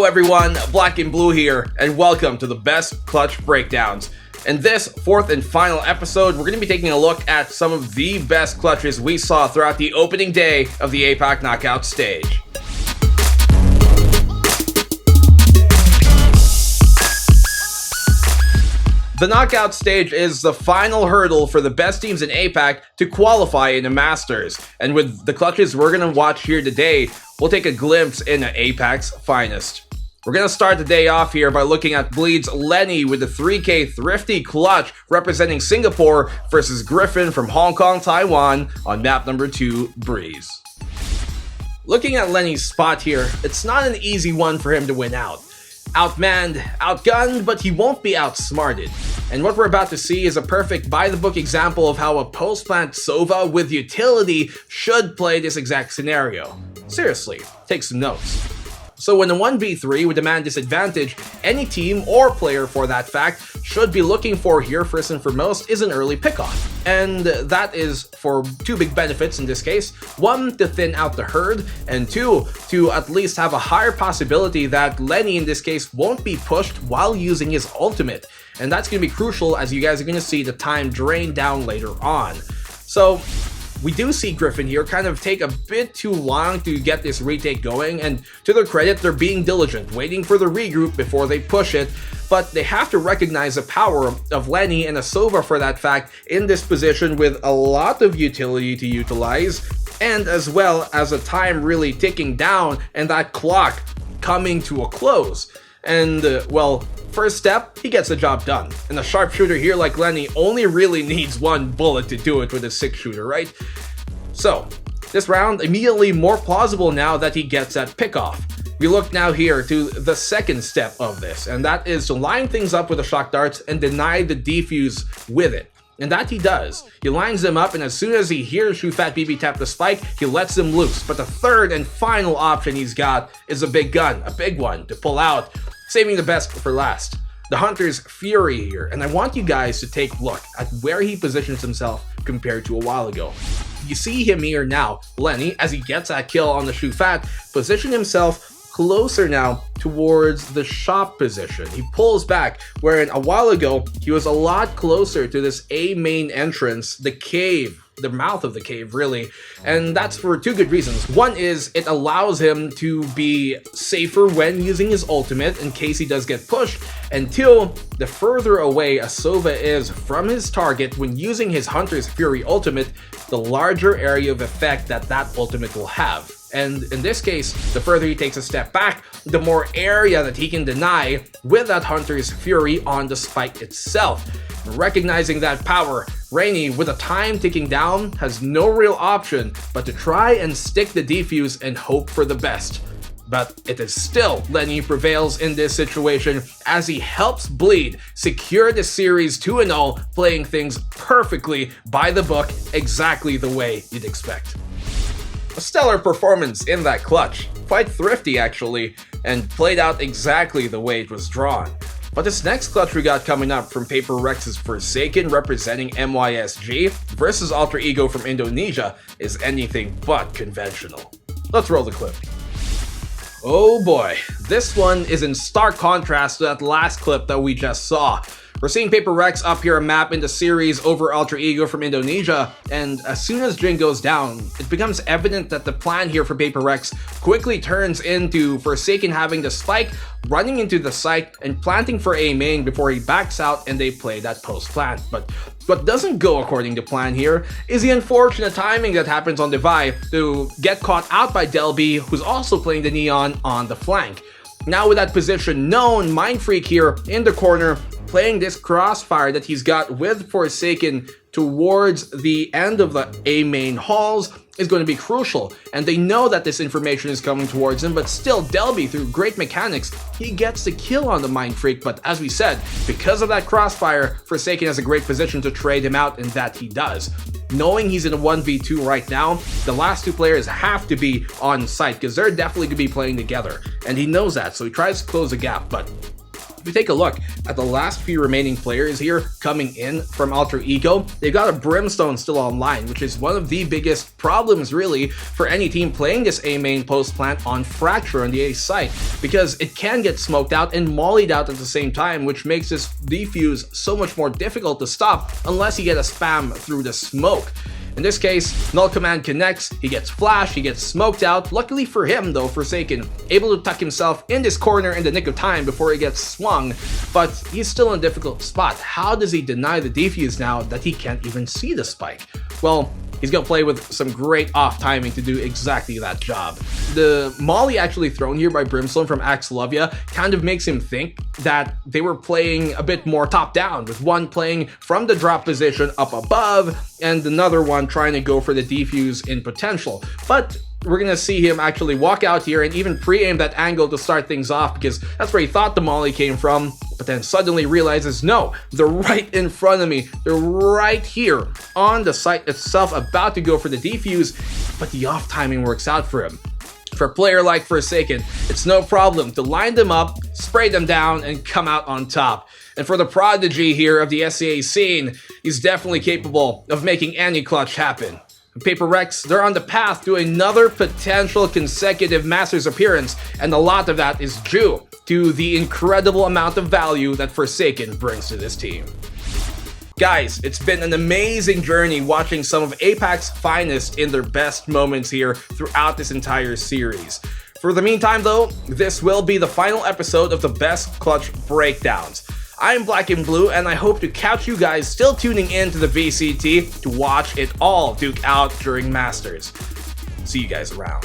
Hello everyone, Black and Blue here, and welcome to the best clutch breakdowns. In this fourth and final episode, we're going to be taking a look at some of the best clutches we saw throughout the opening day of the APAC knockout stage. The knockout stage is the final hurdle for the best teams in APAC to qualify in the Masters. And with the clutches we're going to watch here today, we'll take a glimpse into APAC's finest. We're going to start the day off here by looking at Bleed's 𝙎𝙎𝙖 with the 3K thrifty clutch representing Singapore versus Griffin from Hong Kong, Taiwan on map number 2, Breeze. Looking at 𝙎𝙎𝙖's spot here, it's not an easy one for him to win out. Outmanned, outgunned, but he won't be outsmarted. And what we're about to see is a perfect by-the-book example of how a post-plant Sova with utility should play this exact scenario. Seriously, take some notes. So when a 1v3 would demand disadvantage, any team or player for that fact should be looking for here first and foremost is an early pickoff. And that is for two big benefits in this case. One, to thin out the herd, and two, to at least have a higher possibility that 𝙎𝙎𝙖 in this case won't be pushed while using his ultimate. And that's going to be crucial as you guys are going to see the time drain down later on. So we do see Griffin here kind of take a bit too long to get this retake going, and to their credit, they're being diligent, waiting for the regroup before they push it, but they have to recognize the power of 𝙎𝙎𝙖 and a Sova for that fact in this position with a lot of utility to utilize, and as well as a time really ticking down and that clock coming to a close. And, well, first step, he gets the job done. And a sharpshooter here like 𝙎𝙎𝙖 only really needs one bullet to do it with a 6-shooter, right? So, this round immediately more plausible now that he gets that pickoff. We look now here to the second step of this, and that is to line things up with the shock darts and deny the defuse with it. And that he does. He lines them up, and as soon as he hears 𝙎𝙎𝙎 tap the spike, he lets them loose. But the third and final option he's got is a big gun, a big one, to pull out, saving the best for last. The Hunter's Fury here, and I want you guys to take a look at where he positions himself compared to a while ago. You see him here now, 𝙎𝙎𝙖, as he gets that kill on the 𝙎𝙎𝙎, position himself closer now towards the shop position. He pulls back, wherein a while ago, he was a lot closer to this A main entrance, the cave, the mouth of the cave, really. And that's for two good reasons. One is it allows him to be safer when using his ultimate in case he does get pushed. And two, the further away a Sova is from his target when using his Hunter's Fury ultimate, the larger area of effect that ultimate will have. And in this case, the further he takes a step back, the more area that he can deny with that Hunter's Fury on the spike itself. Recognizing that power, 𝙎𝙎𝙖, with the time ticking down, has no real option but to try and stick the defuse and hope for the best. But it is still 𝙎𝙎𝙖 prevails in this situation as he helps Bleed secure the series 2-0, playing things perfectly by the book, exactly the way you'd expect. A stellar performance in that clutch, quite thrifty actually, and played out exactly the way it was drawn. But this next clutch we got coming up from Paper Rex's Forsaken representing MYSG versus Alter Ego from Indonesia is anything but conventional. Let's roll the clip. Oh boy, this one is in stark contrast to that last clip that we just saw. We're seeing Paper Rex up here a map in the series over Alter Ego from Indonesia, and as soon as Jin goes down, it becomes evident that the plan here for Paper Rex quickly turns into Forsaken having the spike, running into the site, and planting for A main before he backs out and they play that post plant. But what doesn't go according to plan here is the unfortunate timing that happens on 𝙎𝙎𝙖 to get caught out by 𝙎𝙎𝙎, who's also playing the Neon on the flank. Now with that position known, Mindfreak here in the corner, playing this crossfire that he's got with Forsaken towards the end of the A main halls is going to be crucial. And they know that this information is coming towards him, but still 𝙎𝙎𝙎, through great mechanics, he gets the kill on the Mindfreak. But as we said, because of that crossfire, Forsaken has a great position to trade him out, and that he does. Knowing he's in a 1v2 right now, the last two players have to be on site because they're definitely going to be playing together. And he knows that, so he tries to close the gap, but If we take a look at the last few remaining players here coming in from Alter Ego, they've got a Brimstone still online, which is one of the biggest problems really for any team playing this A main post plant on Fracture on the A site, because it can get smoked out and mollied out at the same time, which makes this defuse so much more difficult to stop unless you get a spam through the smoke. In this case, Null Command connects, he gets flashed, he gets smoked out. Luckily for him though, Forsaken able to tuck himself in this corner in the nick of time before he gets swung, but he's still in a difficult spot. How does he deny the defuse now that he can't even see the spike? Well, he's gonna play with some great off timing to do exactly that job. The molly actually thrown here by Brimstone from 𝙎𝙩𝙖 kind of makes him think that they were playing a bit more top down, with one playing from the drop position up above and another one trying to go for the defuse in potential. But we're gonna see him actually walk out here and even pre-aim that angle to start things off, because that's where he thought the molly came from, but then suddenly realizes, no, they're right in front of me. They're right here on the site itself, about to go for the defuse, but the off timing works out for him. For a player like Forsaken, it's no problem to line them up, spray them down, and come out on top. And for the prodigy here of the SEA scene, he's definitely capable of making any clutch happen. Paper Rex, they're on the path to another potential consecutive Masters appearance, and a lot of that is due to the incredible amount of value that Forsaken brings to this team. Guys, it's been an amazing journey watching some of APAC's finest in their best moments here throughout this entire series. For the meantime though, this will be the final episode of the best clutch breakdowns. I'm Black and Blue, and I hope to catch you guys still tuning in to the VCT to watch it all duke out during Masters. See you guys around.